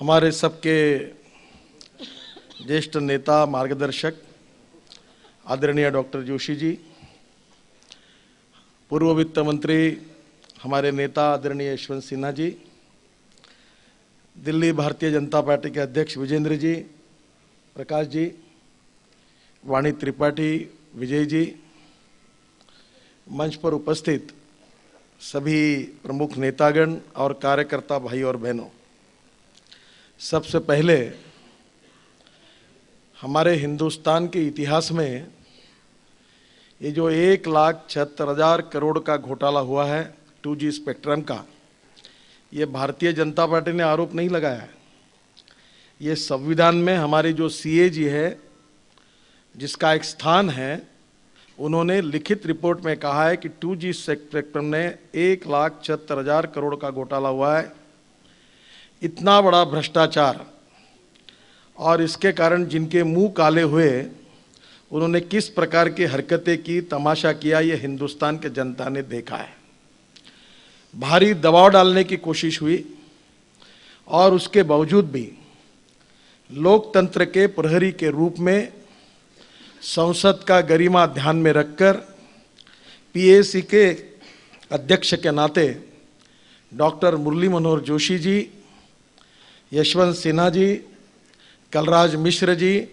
हमारे सबके ज्येष्ठ नेता मार्गदर्शक आदरणीय डॉक्टर जोशी जी, पूर्व वित्त मंत्री हमारे नेता आदरणीय यशवंत सिन्हा जी, दिल्ली भारतीय जनता पार्टी के अध्यक्ष विजेंद्र जी, प्रकाश जी, वाणी त्रिपाठी, विजय जी, मंच पर उपस्थित सभी प्रमुख नेतागण और कार्यकर्ता भाई और बहनों, सबसे पहले हमारे हिंदुस्तान के इतिहास में ये जो 1,76,000 करोड़ का घोटाला हुआ है 2G स्पेक्ट्रम का, ये भारतीय जनता पार्टी ने आरोप नहीं लगाया है। ये संविधान में हमारी जो CAG है, जिसका एक स्थान है, उन्होंने लिखित रिपोर्ट में कहा है कि 2G स्पेक्ट्रम ने 1,76,000 करोड़ का घोटाला हुआ है। इतना बड़ा भ्रष्टाचार और इसके कारण जिनके मुंह काले हुए, उन्होंने किस प्रकार की हरकतें की, तमाशा किया, ये हिंदुस्तान के जनता ने देखा है। भारी दबाव डालने की कोशिश हुई और उसके बावजूद भी लोकतंत्र के प्रहरी के रूप में संसद का गरिमा ध्यान में रखकर PAC के अध्यक्ष के नाते डॉक्टर मुरली मनोहर जोशी जी, यशवंत सिन्हा जी, कलराज मिश्र जी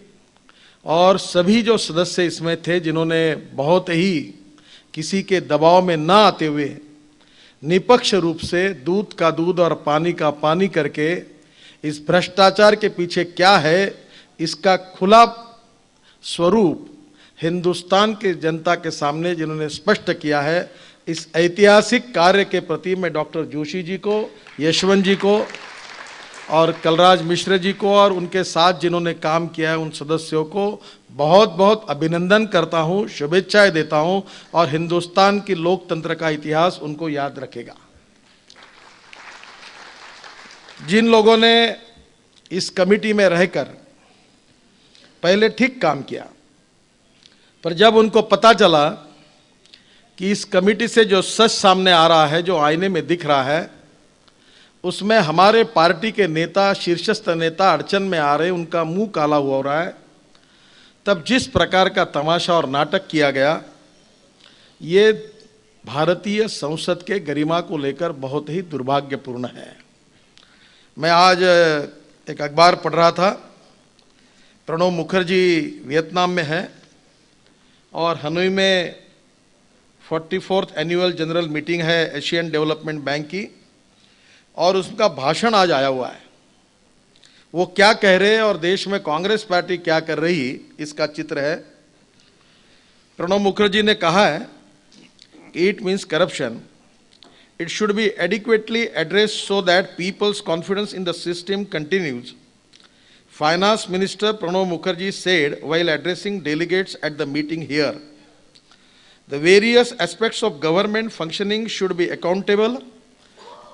और सभी जो सदस्य इसमें थे, जिन्होंने बहुत ही किसी के दबाव में ना आते हुए निपक्ष रूप से दूध का दूध और पानी का पानी करके इस भ्रष्टाचार के पीछे क्या है, इसका खुला स्वरूप हिंदुस्तान के जनता के सामने जिन्होंने स्पष्ट किया है, इस ऐतिहासिक कार्य के प्रति मैं डॉक्टर जोशी जी को, यशवंत जी को और कलराज मिश्र जी को और उनके साथ जिन्होंने काम किया है उन सदस्यों को बहुत बहुत अभिनंदन करता हूं, शुभेच्छाएं देता हूं और हिंदुस्तान की लोकतंत्र का इतिहास उनको याद रखेगा। जिन लोगों ने इस कमेटी में रहकर पहले ठीक काम किया, पर जब उनको पता चला कि इस कमेटी से जो सच सामने आ रहा है, जो आईने में दिख रहा है, उसमें हमारे पार्टी के नेता, शीर्षस्थ नेता अड़चन में आ रहे, उनका मुंह काला हुआ हो रहा है, तब जिस प्रकार का तमाशा और नाटक किया गया, ये भारतीय संसद के गरिमा को लेकर बहुत ही दुर्भाग्यपूर्ण है। मैं आज एक अखबार पढ़ रहा था, प्रणब मुखर्जी वियतनाम में है और हनोई में 44th एनुअल जनरल मीटिंग है एशियन डेवलपमेंट बैंक की, और उसका भाषण आज आया हुआ है। वो क्या कह रहे हैं और देश में कांग्रेस पार्टी क्या कर रही, इसका चित्र है। प्रणब मुखर्जी ने कहा है कि it means corruption, it should be adequately addressed so that people's confidence in the system continues. Finance minister Pranab Mukherjee said while addressing delegates at the meeting here, the various aspects of government functioning should be accountable,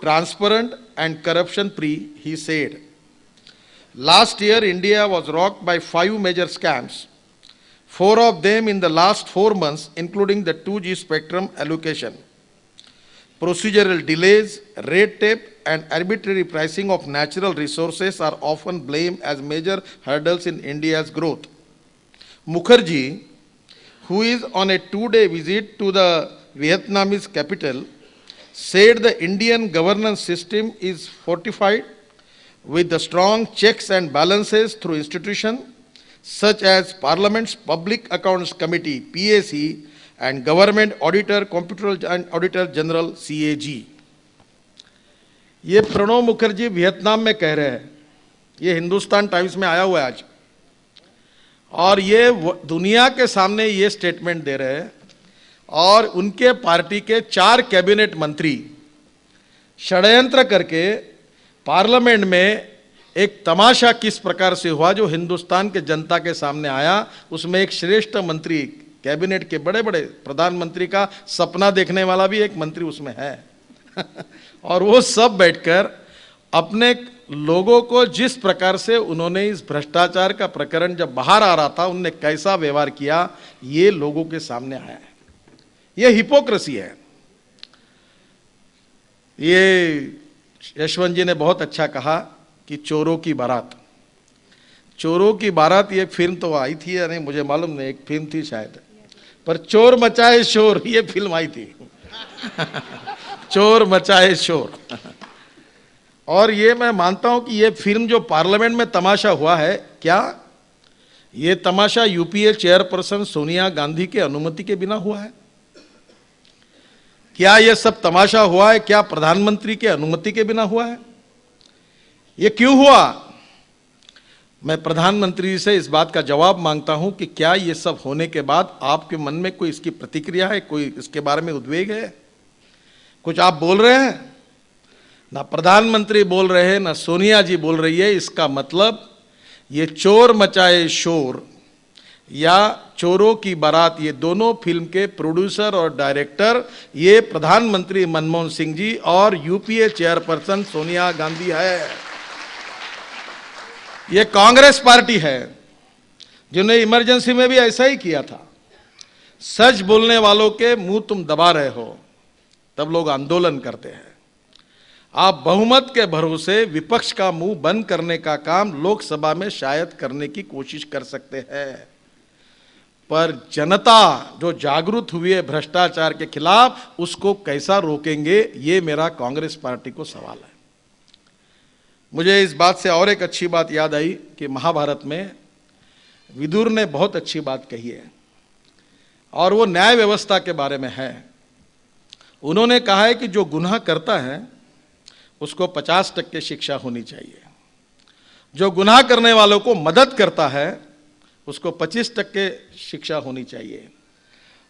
transparent and corruption free, he said. Last year, India was rocked by 5 major scams, 4 of them in the last 4 months, including the 2G spectrum allocation. Procedural delays, red tape and arbitrary pricing of natural resources are often blamed as major hurdles in India's growth. Mukherjee, who is on a 2-day visit to the Vietnamese capital, said the Indian governance system is fortified with the strong checks and balances through institutions such as Parliament's Public Accounts Committee PAC and Government Auditor Comptroller and Auditor General CAG. ये Pranab Mukherjee Vietnam में कह रहे हैं, ये Hindustan times में आया हुआ है आज, और ये दुनिया के सामने ये स्टेटमेंट दे रहे हैं और उनके पार्टी के 4 कैबिनेट मंत्री षड्यंत्र करके पार्लियामेंट में एक तमाशा किस प्रकार से हुआ जो हिंदुस्तान के जनता के सामने आया। उसमें एक श्रेष्ठ मंत्री, कैबिनेट के बड़े बड़े प्रधानमंत्री का सपना देखने वाला भी एक मंत्री उसमें है और वो सब बैठकर अपने लोगों को जिस प्रकार से उन्होंने इस भ्रष्टाचार का प्रकरण जब बाहर आ रहा था, उनने कैसा व्यवहार किया, ये लोगों के सामने आया है। ये हिपोक्रेसी है। ये यशवंत जी ने बहुत अच्छा कहा कि चोरों की बारात। चोरों की बारात ये फिल्म तो आई थी या नहीं मुझे मालूम नहीं, एक फिल्म थी शायद, पर चोर मचाए शोर ये फिल्म आई थी। चोर मचाए शोर। और ये मैं मानता हूं कि ये फिल्म जो पार्लियामेंट में तमाशा हुआ है, क्या ये तमाशा यूपीए चेयरपर्सन सोनिया गांधी के अनुमति के बिना हुआ है? क्या ये सब तमाशा हुआ है क्या प्रधानमंत्री के अनुमति के बिना हुआ है? ये क्यों हुआ? मैं प्रधानमंत्री से इस बात का जवाब मांगता हूं कि क्या ये सब होने के बाद आपके मन में कोई इसकी प्रतिक्रिया है, कोई इसके बारे में उद्वेग है? कुछ आप बोल रहे हैं? ना प्रधानमंत्री बोल रहे हैं, ना सोनिया जी बोल रही है। इसका मतलब ये चोर मचाए शोर या चोरों की बारात, ये दोनों फिल्म के प्रोड्यूसर और डायरेक्टर ये प्रधानमंत्री मनमोहन सिंह जी और यूपीए चेयरपर्सन सोनिया गांधी है। ये कांग्रेस पार्टी है जिन्होंने इमरजेंसी में भी ऐसा ही किया था। सच बोलने वालों के मुंह तुम दबा रहे हो, तब लोग आंदोलन करते हैं। आप बहुमत के भरोसे विपक्ष का मुंह बंद करने का काम लोकसभा में शायद करने की कोशिश कर सकते हैं, पर जनता जो जागरूक हुई है भ्रष्टाचार के खिलाफ, उसको कैसा रोकेंगे, ये मेरा कांग्रेस पार्टी को सवाल है। मुझे इस बात से और एक अच्छी बात याद आई कि महाभारत में विदुर ने बहुत अच्छी बात कही है और वो न्याय व्यवस्था के बारे में है। उन्होंने कहा है कि जो गुनाह करता है उसको 50% शिक्षा होनी चाहिए, जो गुनाह करने वालों को मदद करता है उसको 25% शिक्षा होनी चाहिए,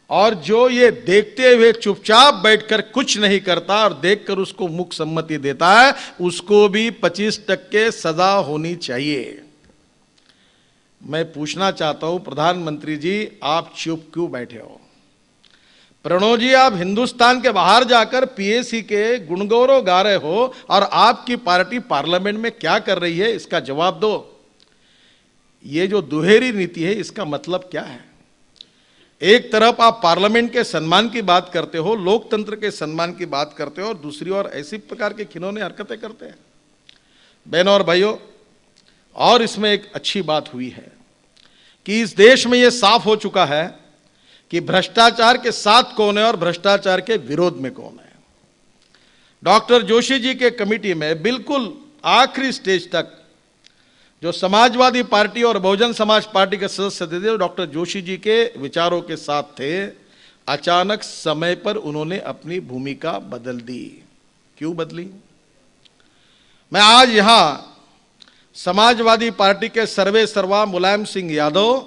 और जो ये देखते हुए चुपचाप बैठकर कुछ नहीं करता और देखकर उसको मुख सम्मति देता है उसको भी 25% सजा होनी चाहिए। मैं पूछना चाहता हूं प्रधानमंत्री जी, आप चुप क्यों बैठे हो? प्रणव जी, आप हिंदुस्तान के बाहर जाकर पीएसी के गुणगौरव गा रहे हो और आपकी पार्टी पार्लियामेंट में क्या कर रही है, इसका जवाब दो। ये जो दुहेरी नीति है इसका मतलब क्या है? एक तरफ आप पार्लियामेंट के सम्मान की बात करते हो, लोकतंत्र के सम्मान की बात करते हो, और दूसरी ओर ऐसी प्रकार के खिलौने हरकतें करते हैं। बहनों और भाइयों, और इसमें एक अच्छी बात हुई है कि इस देश में यह साफ हो चुका है कि भ्रष्टाचार के साथ कौन है और भ्रष्टाचार के विरोध में कौन है। डॉक्टर जोशी जी के कमेटी में बिल्कुल आखिरी स्टेज तक जो समाजवादी पार्टी और बहुजन समाज पार्टी के सदस्य थे, डॉक्टर जोशी जी के विचारों के साथ थे। अचानक समय पर उन्होंने अपनी भूमिका बदल दी। क्यों बदली? मैं आज यहां समाजवादी पार्टी के सर्वे सर्वा मुलायम सिंह यादव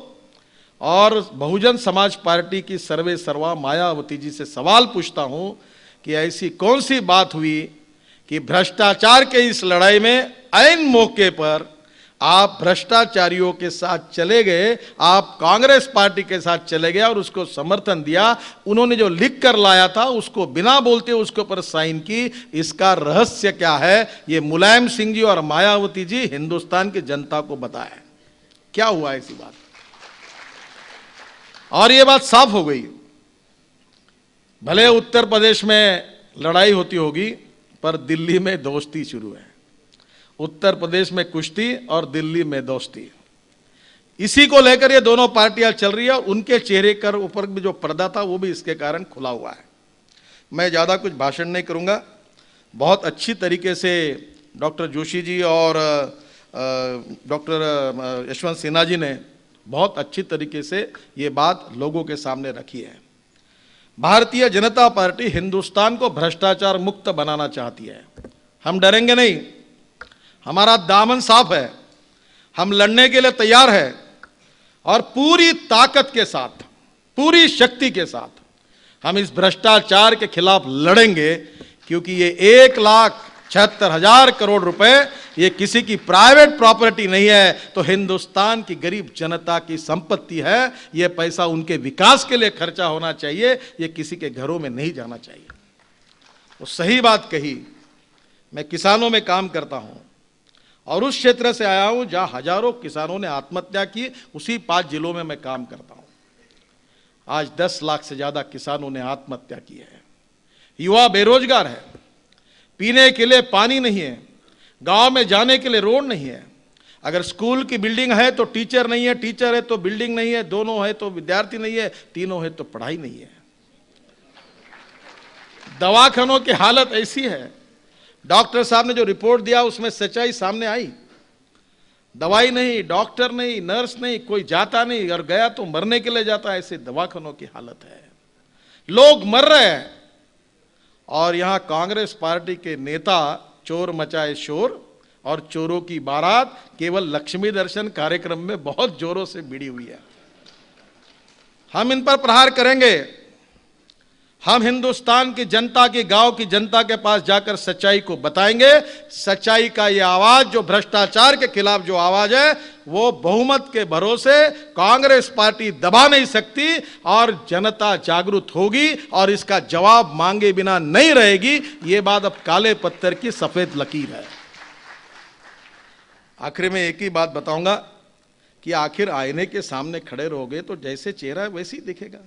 और बहुजन समाज पार्टी की सर्वे सर्वा मायावती जी से सवाल पूछता हूं कि ऐसी कौन सी बात हुई कि भ्रष्टाचार के इस लड़ाई में ऐन मौके पर आप भ्रष्टाचारियों के साथ चले गए, आप कांग्रेस पार्टी के साथ चले गए और उसको समर्थन दिया। उन्होंने जो लिख कर लाया था उसको बिना बोलते उसके ऊपर साइन की। इसका रहस्य क्या है, ये मुलायम सिंह जी और मायावती जी हिंदुस्तान की जनता को बताएं। क्या हुआ ऐसी बात? और ये बात साफ हो गई। भले उत्तर प्रदेश में लड़ाई होती होगी, पर दिल्ली में दोस्ती शुरू है। उत्तर प्रदेश में कुश्ती और दिल्ली में दोस्ती, इसी को लेकर ये दोनों पार्टियां चल रही है। उनके चेहरे कर ऊपर भी जो पर्दा था वो भी इसके कारण खुला हुआ है। मैं ज़्यादा कुछ भाषण नहीं करूंगा। बहुत अच्छी तरीके से डॉक्टर जोशी जी और डॉक्टर यशवंत सिन्हा जी ने बहुत अच्छी तरीके से ये बात लोगों के सामने रखी है। भारतीय जनता पार्टी हिंदुस्तान को भ्रष्टाचार मुक्त बनाना चाहती है। हम डरेंगे नहीं, हमारा दामन साफ है, हम लड़ने के लिए तैयार हैं और पूरी ताकत के साथ, पूरी शक्ति के साथ हम इस भ्रष्टाचार के खिलाफ लड़ेंगे, क्योंकि ये 1,76,000 करोड़ रुपए ये किसी की प्राइवेट प्रॉपर्टी नहीं है, तो हिंदुस्तान की गरीब जनता की संपत्ति है। ये पैसा उनके विकास के लिए खर्चा होना चाहिए, ये किसी के घरों में नहीं जाना चाहिए। तो सही बात कही। मैं किसानों में काम करता हूं और उस क्षेत्र से आया हूं जहां हजारों किसानों ने आत्महत्या की। उसी 5 जिलों में मैं काम करता हूं। आज 10 लाख से ज्यादा किसानों ने आत्महत्या की है। युवा बेरोजगार है, पीने के लिए पानी नहीं है, गांव में जाने के लिए रोड नहीं है। अगर स्कूल की बिल्डिंग है तो टीचर नहीं है, टीचर है तो बिल्डिंग नहीं है, दोनों है तो विद्यार्थी नहीं है, तीनों है तो पढ़ाई नहीं है। दवाखानों की हालत ऐसी है, डॉक्टर साहब ने जो रिपोर्ट दिया उसमें सच्चाई सामने आई। दवाई नहीं, डॉक्टर नहीं, नर्स नहीं, कोई जाता नहीं, और गया तो मरने के लिए जाता है। ऐसे दवाखानों की हालत है, लोग मर रहे हैं। और यहां कांग्रेस पार्टी के नेता चोर मचाए शोर, और चोरों की बारात केवल लक्ष्मी दर्शन कार्यक्रम में बहुत जोरों से भिड़ी हुई है। हम इन पर प्रहार करेंगे। हम हिंदुस्तान की जनता की, गांव की जनता के पास जाकर सच्चाई को बताएंगे। सच्चाई का ये आवाज, जो भ्रष्टाचार के खिलाफ जो आवाज है, वो बहुमत के भरोसे कांग्रेस पार्टी दबा नहीं सकती, और जनता जागरूक होगी और इसका जवाब मांगे बिना नहीं रहेगी। ये बात अब काले पत्थर की सफेद लकीर है। आखिर में एक ही बात बताऊंगा कि आखिर आईने के सामने खड़े रहोगे तो जैसे चेहरा है वैसे ही दिखेगा।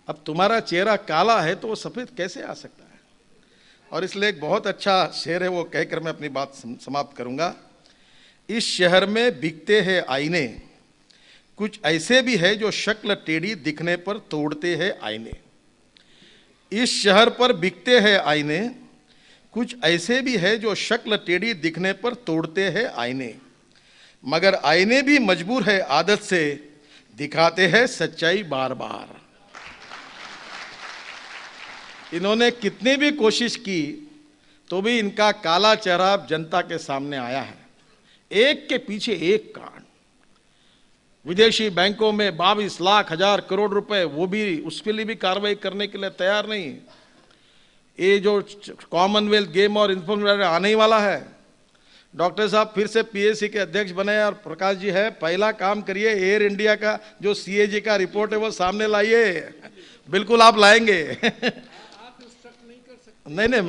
अब तुम्हारा चेहरा काला है तो वो सफेद कैसे आ सकता है? और इसलिए एक बहुत अच्छा शेर है, वो कहकर मैं अपनी बात समाप्त करूंगा। इस शहर में बिकते हैं आईने, कुछ ऐसे भी है जो शक्ल टेढ़ी दिखने पर तोड़ते हैं आईने। इस शहर पर बिकते हैं आईने, कुछ ऐसे भी है जो शक्ल टेढ़ी दिखने पर तोड़ते हैं आईने, मगर आईने भी मजबूर है आदत से, दिखाते हैं सच्चाई बार बार। इन्होंने कितनी भी कोशिश की तो भी इनका काला चेहरा जनता के सामने आया है। एक के पीछे एक कांड, विदेशी बैंकों में 22 लाख हजार करोड़ रुपए, वो भी उसके लिए भी कार्रवाई करने के लिए तैयार नहीं। ये जो कॉमनवेल्थ गेम और इंफॉर्मेशन आने ही वाला है, डॉक्टर साहब फिर से पीएससी के अध्यक्ष बने और प्रकाश जी है, पहला काम करिए एयर इंडिया का जो सीएजी का रिपोर्ट है वो सामने लाइए। बिल्कुल आप लाएंगे। नहीं,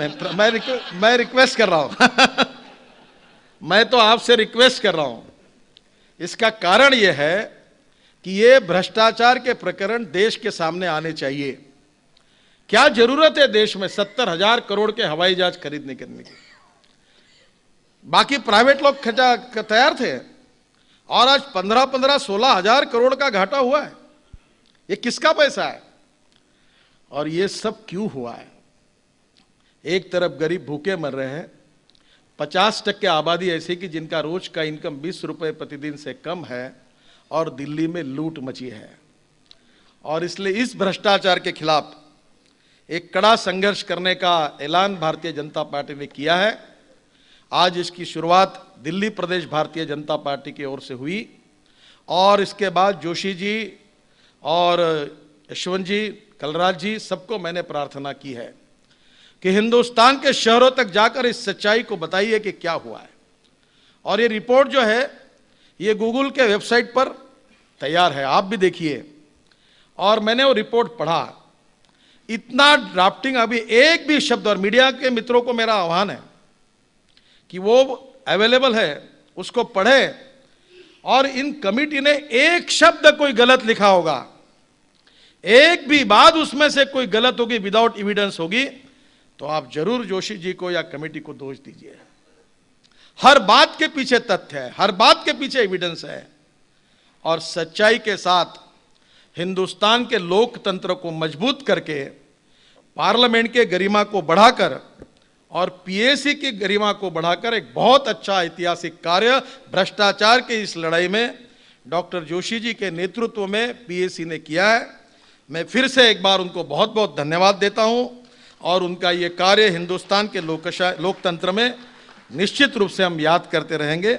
मैं रिक्वेस्ट कर रहा हूं। मैं तो आपसे रिक्वेस्ट कर रहा हूं। इसका कारण यह है कि ये भ्रष्टाचार के प्रकरण देश के सामने आने चाहिए। क्या जरूरत है देश में 70,000 करोड़ के हवाई जहाज खरीदने करने की? बाकी प्राइवेट लोग तैयार थे, और आज 15-16 हजार करोड़ का घाटा हुआ है। ये किसका पैसा है? और ये सब क्यों हुआ है? एक तरफ गरीब भूखे मर रहे हैं, 50% आबादी ऐसी कि जिनका रोज का इनकम 20 रुपए प्रतिदिन से कम है, और दिल्ली में लूट मची है। और इसलिए इस भ्रष्टाचार के खिलाफ एक कड़ा संघर्ष करने का ऐलान भारतीय जनता पार्टी ने किया है। आज इसकी शुरुआत दिल्ली प्रदेश भारतीय जनता पार्टी की ओर से हुई, और इसके बाद जोशी जी और यशवंत जी, कलराज जी, सबको मैंने प्रार्थना की है कि हिंदुस्तान के शहरों तक जाकर इस सच्चाई को बताइए कि क्या हुआ है। और ये रिपोर्ट जो है ये गूगल के वेबसाइट पर तैयार है, आप भी देखिए। और मैंने वो रिपोर्ट पढ़ा, इतना ड्राफ्टिंग, अभी एक भी शब्द, और मीडिया के मित्रों को मेरा आह्वान है कि वो अवेलेबल है, उसको पढ़े। और इन कमिटी ने एक शब्द कोई गलत लिखा होगा, एक भी बात उसमें से कोई गलत होगी, विदाउट एविडेंस होगी, तो आप जरूर जोशी जी को या कमेटी को दोष दीजिए। हर बात के पीछे तथ्य है, हर बात के पीछे एविडेंस है। और सच्चाई के साथ हिंदुस्तान के लोकतंत्र को मजबूत करके, पार्लियामेंट के गरिमा को बढ़ाकर और पीएससी की गरिमा को बढ़ाकर एक बहुत अच्छा ऐतिहासिक कार्य भ्रष्टाचार के इस लड़ाई में डॉक्टर जोशी जी के नेतृत्व में पीएससी ने किया है। मैं फिर से एक बार उनको बहुत बहुत धन्यवाद देता हूं, और उनका ये कार्य हिंदुस्तान के लोकतंत्र में निश्चित रूप से हम याद करते रहेंगे।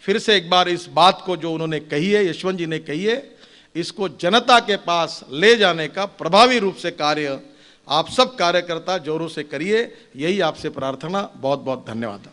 फिर से एक बार इस बात को जो उन्होंने कही है, यशवंत जी ने कही है, इसको जनता के पास ले जाने का प्रभावी रूप से कार्य आप सब कार्यकर्ता जोरों से करिए, यही आपसे प्रार्थना। बहुत बहुत धन्यवाद।